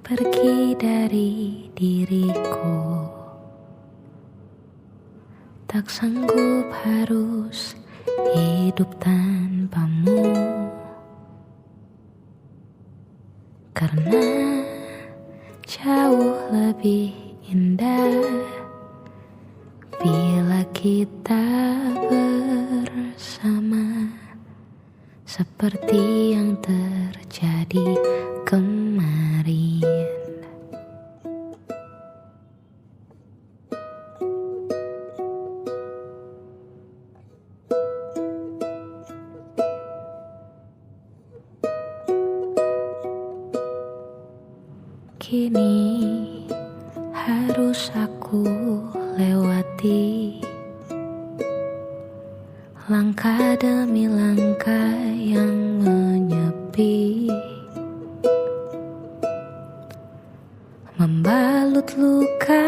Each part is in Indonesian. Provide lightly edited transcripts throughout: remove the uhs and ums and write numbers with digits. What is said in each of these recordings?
pergi dari diriku. Tak sanggup harus hidup tanpamu, karena jauh lebih indah bila kita bersama, seperti yang terjadi kemarin. Kini harus aku lewati langkah demi langkah yang menyepi, membalut luka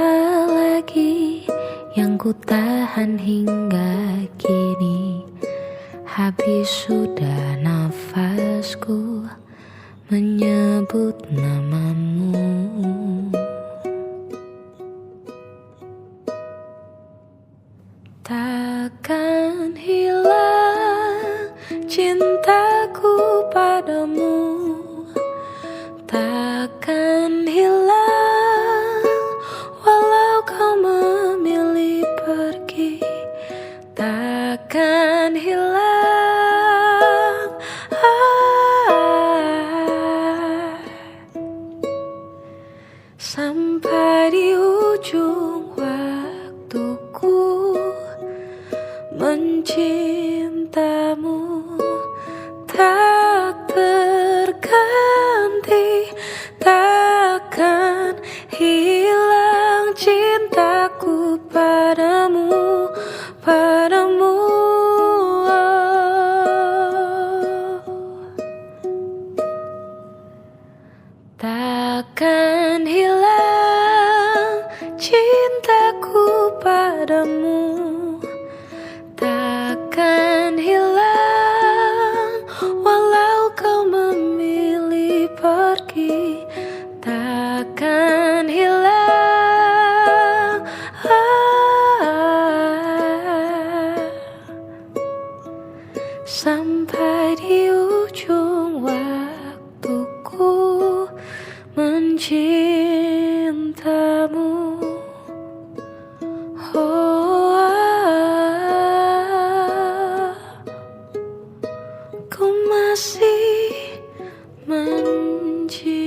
lagi yang ku tahan hingga kini. Habis sudah nafasku menyebut namamu. Takkan hilang cintaku padamu, takkan hilang walau kau memilih pergi, takkan hilang sampai di ujung waktuku mencintamu. Tak terganti, takkan hilang cintaku padamu, padamu. Takkan hilang cintaku padamu, takkan hilang walau kau memilih pergi, takkan hilang sampai di ujung waktuku mencintamu. Ku masih mencintamu.